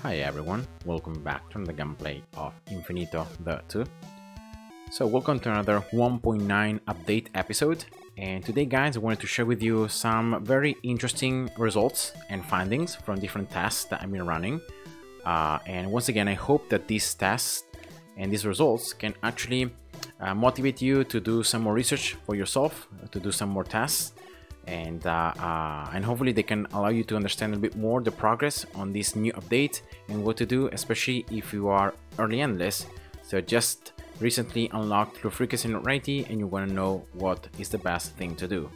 Hi everyone, welcome back to the gameplay of Infinitode 2. So welcome to another 1.9 update episode, and today guys I wanted to share with you some very interesting results and findings from different tests that I've been running. And once again I hope that these tests and these results can actually motivate you to do some more research for yourself, to do some more tests, and hopefully they can allow you to understand a bit more the progress on this new update and what to do, especially if you are early endless, so just recently unlocked low frequency notoriety and you want to know what is the best thing to do.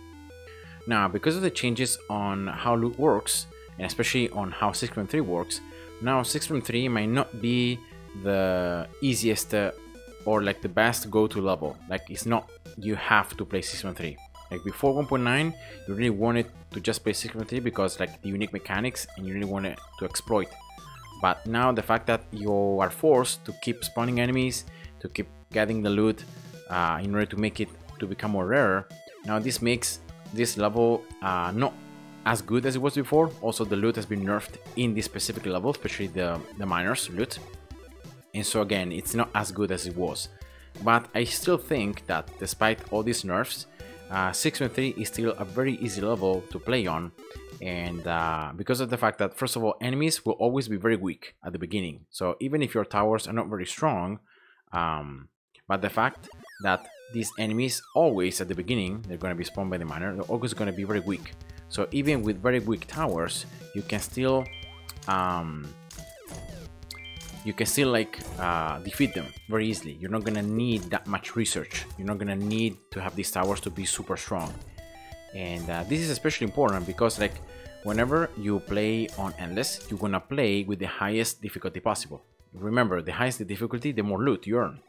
Now, because of the changes on how loot works, and especially on how 6.3 works, now 6.3 might not be the easiest or like the best go-to level. Like, it's not you have to play 6.3. Like before 1.9, you really wanted to just play 6.3 because like the unique mechanics and you really wanted to exploit. But now the fact that you are forced to keep spawning enemies, to keep getting the loot in order to make it to become more rare, now this makes this level not as good as it was before. Also, the loot has been nerfed in this specific level, especially the miners loot. And so again, it's not as good as it was. But I still think that despite all these nerfs, 6.3 is still a very easy level to play on, and because of the fact that, first of all, enemies will always be very weak at the beginning. So even if your towers are not very strong, but the fact that these enemies always at the beginning, they're going to be spawned by the miner, they're always going to be very weak. So even with very weak towers, you can still like defeat them very easily. You're not gonna need that much research. You're not gonna need to have these towers to be super strong. And this is especially important because like whenever you play on endless, you're gonna play with the highest difficulty possible. Remember, the highest the difficulty, the more loot you earn.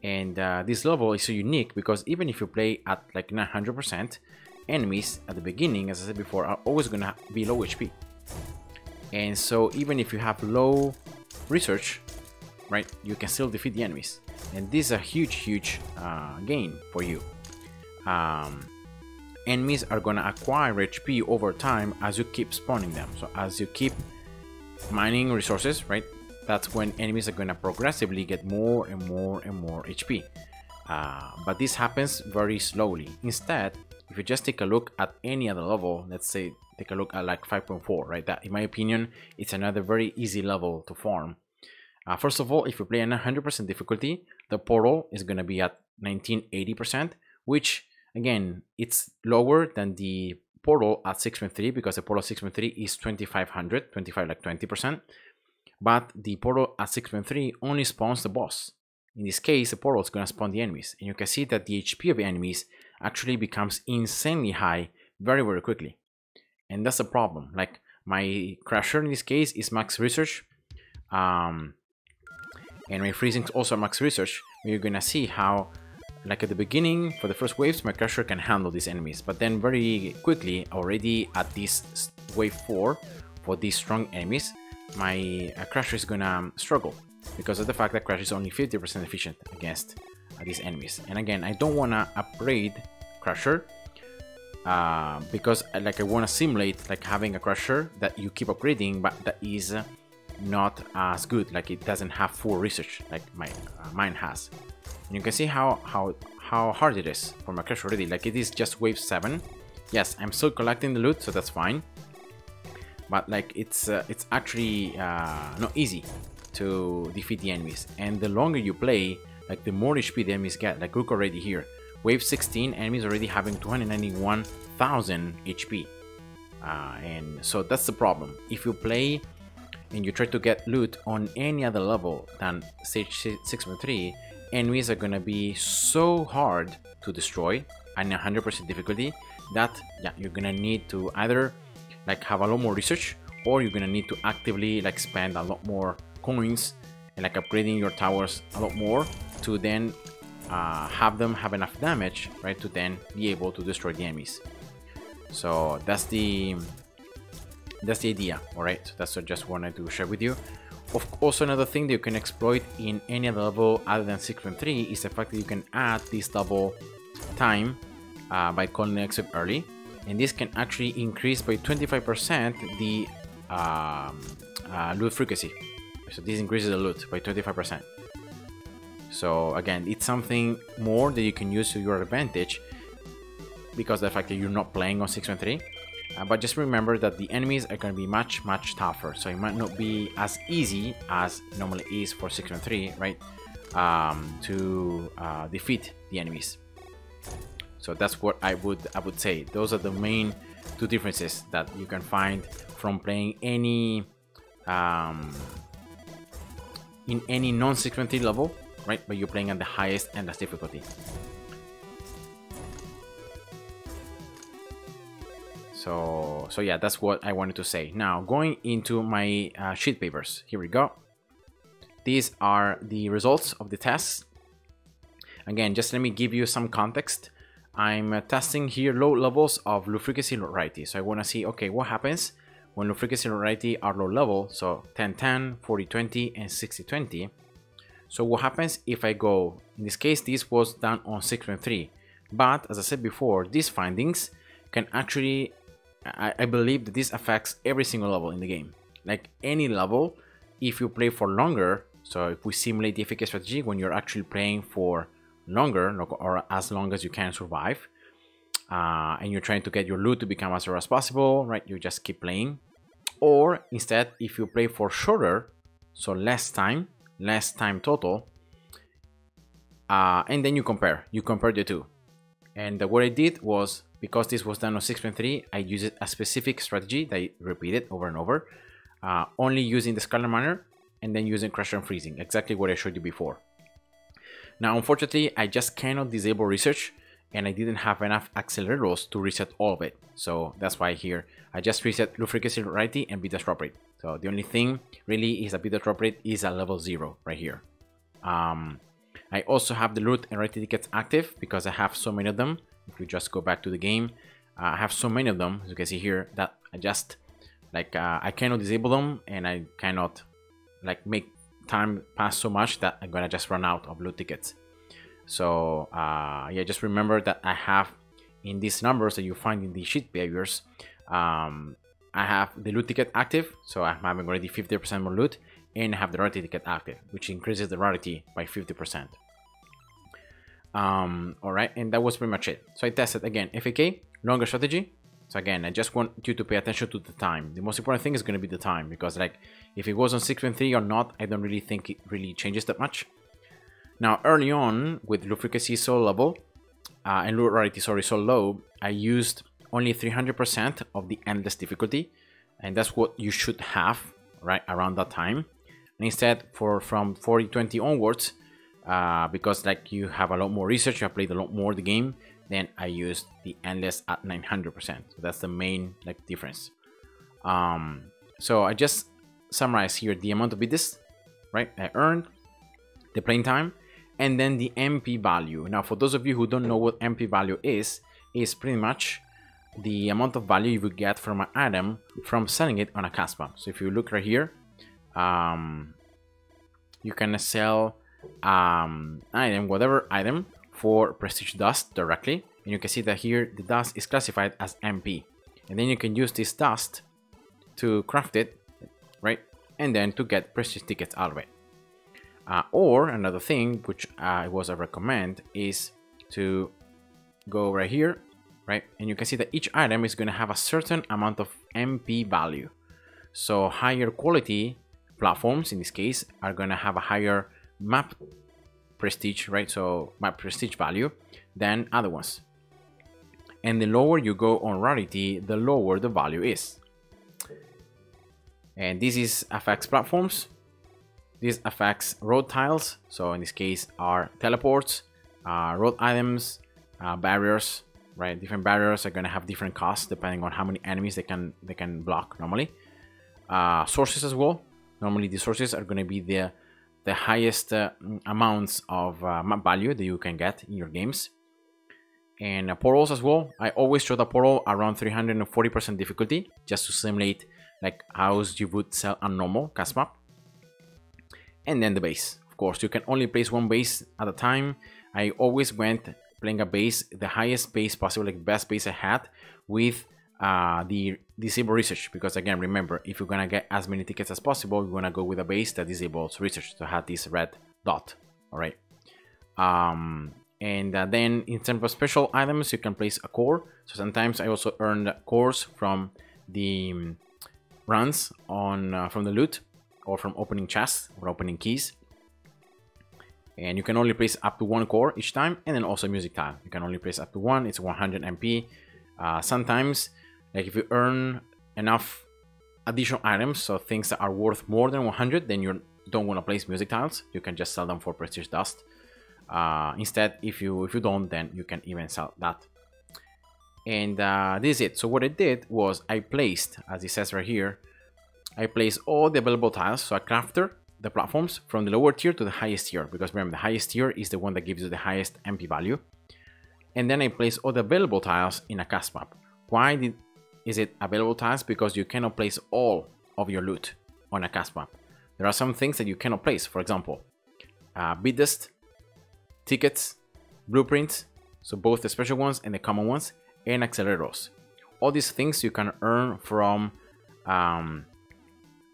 And this level is so unique because even if you play at like 900%, enemies at the beginning, as I said before, are always gonna be low HP. And so even if you have low research, right, you can still defeat the enemies, and this is a huge gain for you. Enemies are gonna acquire HP over time as you keep spawning them. So as you keep mining resources, right, that's when enemies are gonna progressively get more and more HP. But this happens very slowly. Instead, if you just take a look at any other level, let's say take a look at like 5.4, right? That, in my opinion, it's another very easy level to farm. First of all, if you play at 100% difficulty, the portal is going to be at 1980%, which again, it's lower than the portal at 6.3 because the portal at 6.3 is 2500, 25 like 20%. But the portal at 6.3 only spawns the boss. In this case, the portal is going to spawn the enemies, and you can see that the HP of the enemies actually becomes insanely high very quickly. And that's a problem. Like my crusher in this case is max research, and my freezing is also max research. You're gonna see how, like at the beginning, for the first waves, my crusher can handle these enemies, but then very quickly, already at this wave 4, for these strong enemies, my crusher is gonna struggle because of the fact that crusher is only 50% efficient against these enemies. And again, I don't wanna upgrade crusher. Because like I want to simulate like having a crusher that you keep upgrading, but that is not as good. Like it doesn't have full research like mine has. And you can see how hard it is for my crusher already. Like it is just wave 7. Yes, I'm still collecting the loot, so that's fine. But like it's actually not easy to defeat the enemies. And the longer you play, like the more HP the enemies get. Like look already here. Wave 16, enemies already having 291,000 HP. And so that's the problem. If you play and you try to get loot on any other level than stage 6.3, enemies are gonna be so hard to destroy at 100% difficulty that yeah, you're gonna need to either like have a lot more research, or you're gonna need to actively like spend a lot more coins and like upgrading your towers a lot more to then have them have enough damage, right, to then be able to destroy the enemies. So that's the idea. All right, so that's what I just wanted to share with you. Also, another thing that you can exploit in any other level other than 6.3 is the fact that you can add this double time by calling the exit early, and this can actually increase by 25% the loot frequency. So this increases the loot by 25%. So again, it's something more that you can use to your advantage because of the fact that you're not playing on 6.3. But just remember that the enemies are going to be much tougher, so it might not be as easy as it normally is for 6.3, right? To defeat the enemies. So that's what I would say. Those are the main two differences that you can find from playing any in any non-6.3 level, right? But you're playing at the highest endless difficulty. So yeah, that's what I wanted to say. Now, going into my sheet papers. Here we go. These are the results of the tests. Again, just let me give you some context. I'm testing here low levels of low frequency, low rarity. So I want to see, okay, what happens when low frequency, low rarity are low level? So 10-10, 40-20, and 60-20. So what happens if I go, in this case, this was done on 6.3. But as I said before, these findings can actually, I believe that this affects every single level in the game. Like any level, if you play for longer, so if we simulate the efficacy strategy when you're actually playing for longer or as long as you can survive, and you're trying to get your loot to become as rare as possible, right? You just keep playing. Or instead, if you play for shorter, so less time total, and then you compare the two. And what I did was, because this was done on 6.3, I used a specific strategy that I repeated over and over, only using the Scarlet Miner and then using Crusher and Freezing, exactly what I showed you before. Now, unfortunately, I just cannot disable research, and I didn't have enough accelerators to reset all of it. So that's why here I just reset low frequency, rarity, and beta drop rate. So the only thing really is that beta drop rate is at level 0 right here. I also have the loot and rarity tickets active because I have so many of them. If you just go back to the game, I have so many of them, as you can see here, that I just like I cannot disable them, and I cannot like make time pass so much that I'm gonna just run out of loot tickets. So yeah, just remember that I have in these numbers that you find in the sheet behaviors, I have the loot ticket active, so I'm having already 50% more loot, and I have the rarity ticket active, which increases the rarity by 50%. All right, and that was pretty much it. So I tested again FAK, longer strategy. So again, I just want you to pay attention to the time. The most important thing is going to be the time, because like if it goes on 6.3 or not, I don't really think it really changes that much. Now, early on with low frequency so level and low rarity, sorry, so low, I used only 300% of the endless difficulty, and that's what you should have right around that time. And instead, from 40-20 onwards, because like you have a lot more research, you have played a lot more the game, then I used the endless at 900%. So that's the main like difference. So I just summarize here the amount of bits, right, I earned, the playing time, and then the MP value. Now, for those of you who don't know what MP value is pretty much the amount of value you would get from an item from selling it on a Caspa. So if you look right here, you can sell item, whatever item, for prestige dust directly, and you can see that here the dust is classified as MP, and then you can use this dust to craft it, right, and then to get prestige tickets out of it. Or another thing which I recommend is to go right here, right, and you can see that each item is going to have a certain amount of MP value. So higher quality platforms in this case are going to have a higher map prestige, right, so map prestige value than other ones. And the lower you go on rarity, the lower the value is. And this affects platforms. This affects road tiles, so in this case are teleports, road items, barriers, right? Different barriers are going to have different costs depending on how many enemies they can block normally. Sources as well. Normally the sources are going to be the highest amounts of map value that you can get in your games. And portals as well. I always throw the portal around 340% difficulty just to simulate like how you would sell a normal cast map. And then the base. Of course, you can only place one base at a time. I always went playing a base, the highest base possible, like best base I had, with the disable research, because again, remember, if you're gonna get as many tickets as possible, you're gonna go with a base that disables research to have this red dot. All right. And then in terms of special items, you can place a core. So sometimes I also earned cores from the runs on from the loot, or from opening chests or opening keys. And you can only place up to 1 core each time, and then also music tile. You can only place up to 1. It's 100 MP. Sometimes, like if you earn enough additional items, so things that are worth more than 100, then you don't want to place music tiles. You can just sell them for prestige dust. Instead, if you don't, then you can even sell that. And this is it. So what I did was I placed, as it says right here, I placed all the available tiles. So I crafted the platforms from the lower tier to the highest tier, because remember, the highest tier is the one that gives you the highest MP value. And then I place all the available tiles in a cast map. Why is it available tiles? Because you cannot place all of your loot on a cast map. There are some things that you cannot place. For example, beat dust, tickets, blueprints, so both the special ones and the common ones, and accelerators. All these things you can earn from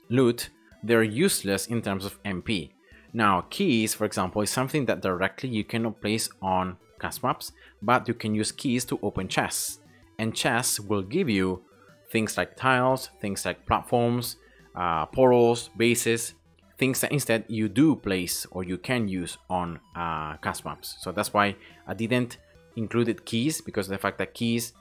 loot. They're useless in terms of MP. Now, keys, for example, is something that directly you cannot place on cast maps, but you can use keys to open chests. And chests will give you things like tiles, things like platforms, portals, bases, things that instead you do place or you can use on cast maps. So that's why I didn't include keys, because of the fact that keys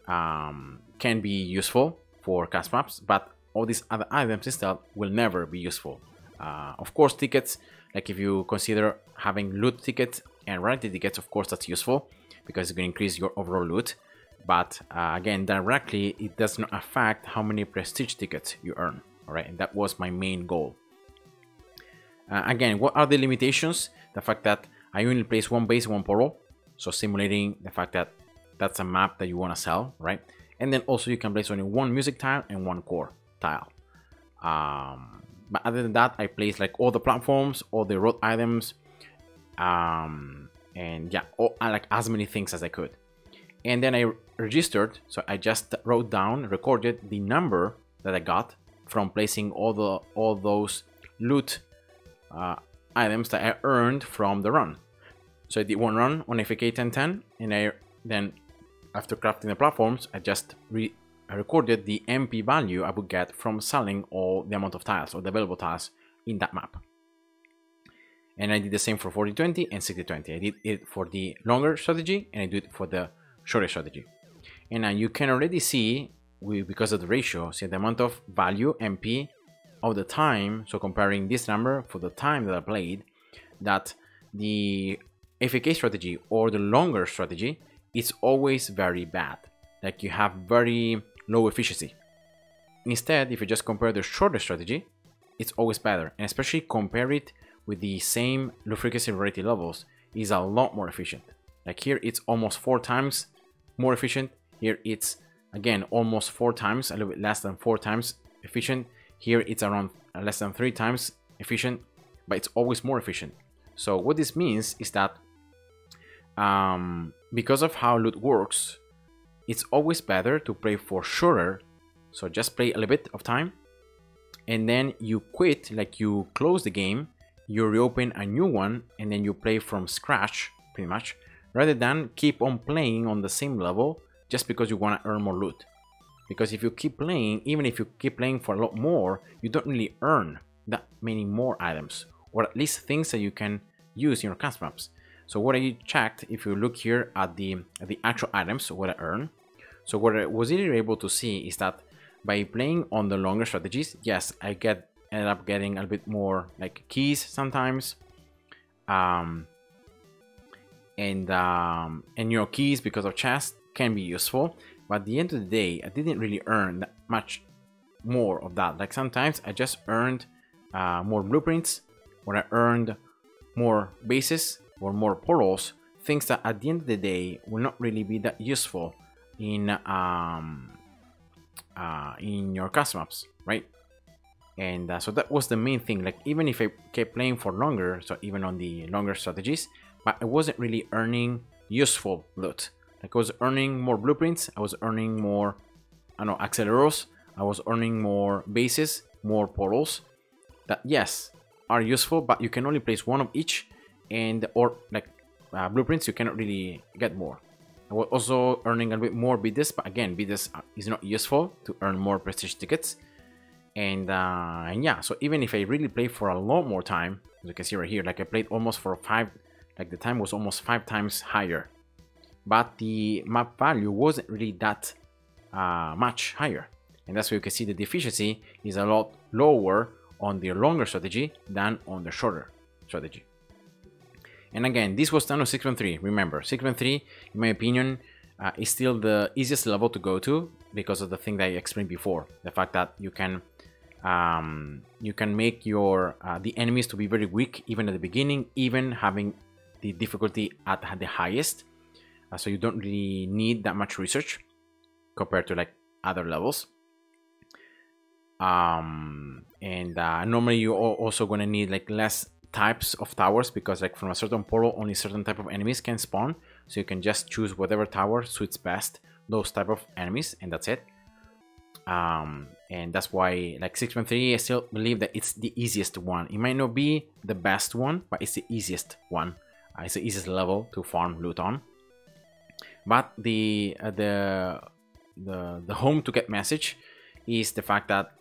can be useful for cast maps, but all these other items instead will never be useful. Of course, tickets, like if you consider having loot tickets and rarity tickets, of course that's useful because it can increase your overall loot. But again, directly it does not affect how many prestige tickets you earn. All right, and that was my main goal. Again, what are the limitations? The fact that I only place 1 base, 1 portal, so simulating the fact that that's a map that you want to sell, right? And then also you can place only 1 music tile and 1 core tile. But other than that, I placed like all the platforms, all the road items, and yeah, like as many things as I could. And then I registered, so I just wrote down, recorded the number that I got from placing all those loot items that I earned from the run. So I did 1 run on FAK 1010, and then after crafting the platforms, I just recorded the MP value I would get from selling all the amount of tiles or the available tiles in that map. And I did the same for 4020 and 6020. I did it for the longer strategy, and I did it for the shorter strategy. And now you can already see, because of the ratio, see the amount of value MP of the time. So comparing this number for the time that I played, that the FAK strategy or the longer strategy is always very bad. Like you have very low efficiency. Instead, if you just compare the shorter strategy, it's always better. And especially compare it with the same low frequency rarity levels, is a lot more efficient. Like here, it's almost 4 times more efficient. Here, it's again almost 4 times, a little bit less than 4 times efficient. Here, it's around less than 3 times efficient, but it's always more efficient. So what this means is that because of how loot works, it's always better to play for shorter. So just play a little bit of time, and then you quit, like you close the game, you reopen a new one, and then you play from scratch, pretty much, rather than keep on playing on the same level just because you want to earn more loot. Because if you keep playing, even if you keep playing for a lot more, you don't really earn that many more items, or at least things that you can use in your cast maps. So what I checked, if you look here at the actual items, what I earn. So what I was really able to see is that by playing on the longer strategies, yes, I ended up getting a little bit more like keys sometimes, and your keys because of chests can be useful. But at the end of the day, I didn't really earn that much more of that. Like sometimes I just earned more blueprints, or I earned more bases or more portals, things that at the end of the day will not really be that useful in your custom maps, right? And so that was the main thing. Like even if I kept playing for longer, so even on the longer strategies, but I wasn't really earning useful loot. Like I was earning more blueprints, I was earning more I know, acceleros, I was earning more bases, more portals that, yes, are useful, but you can only place one of each, and or like blueprints, you cannot really get more. I was also earning a bit more bidders, but again, bidders is not useful to earn more prestige tickets. And yeah, so even if I really play for a lot more time, as you can see right here, like I played almost for 5, like the time was almost 5 times higher, but the map value wasn't really that much higher. And that's why you can see the efficiency is a lot lower on the longer strategy than on the shorter strategy. And again, this was done on 6.3. Remember, 6.3, in my opinion, is still the easiest level to go to because of the thing that I explained before. The fact that you can make your the enemies to be very weak even at the beginning, even having the difficulty at the highest. So you don't really need that much research compared to like other levels. Normally you're also going to need like less types of towers, because like from a certain portal only certain type of enemies can spawn, so you can just choose whatever tower suits best those type of enemies, and that's it. And that's why like 6.3, I still believe that it's the easiest one. It might not be the best one, but it's the easiest one. It's the easiest level to farm loot on. But the home to get message is the fact that,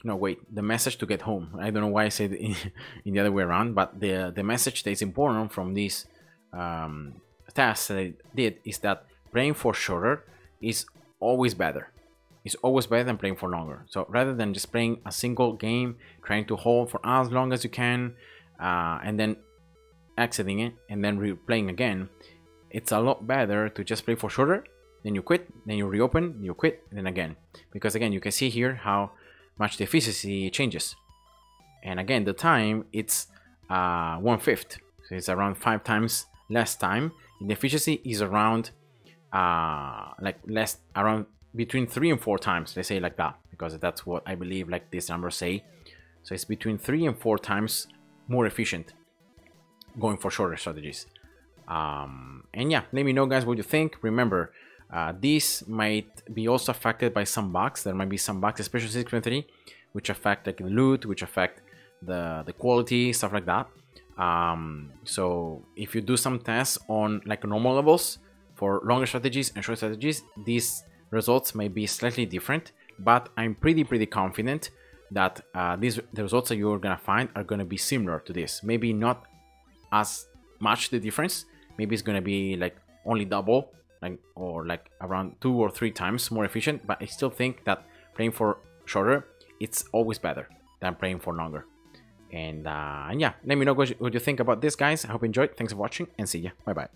no wait, the message to get home. I don't know why I said it in the other way around, but the message that is important from these tasks that I did is that playing for shorter is always better. It's always better than playing for longer. So rather than just playing a single game, trying to hold for as long as you can, and then exiting it and then replaying again, it's a lot better to just play for shorter, then you quit, then you reopen, you quit, and then again. Because again, you can see here how much the efficiency changes. And again, the time, it's 1/5. So it's around 5 times less time. And the efficiency is around around between 3 and 4 times, let's say like that, because that's what I believe like these numbers say. So it's between 3 and 4 times more efficient going for shorter strategies. And yeah, let me know guys what you think. Remember, this might be also affected by some bugs. There might be some bugs, especially 6.3, which affect like the loot, which affect the quality, stuff like that. So if you do some tests on like normal levels for longer strategies and short strategies, these results may be slightly different, but I'm pretty confident that the results that you're gonna find are gonna be similar to this. Maybe not as much the difference. Maybe it's gonna be like only double, or like around 2 or 3 times more efficient, but I still think that playing for shorter, it's always better than playing for longer. And yeah, let me know what you think about this, guys. I hope you enjoyed. Thanks for watching, and see ya. Bye bye.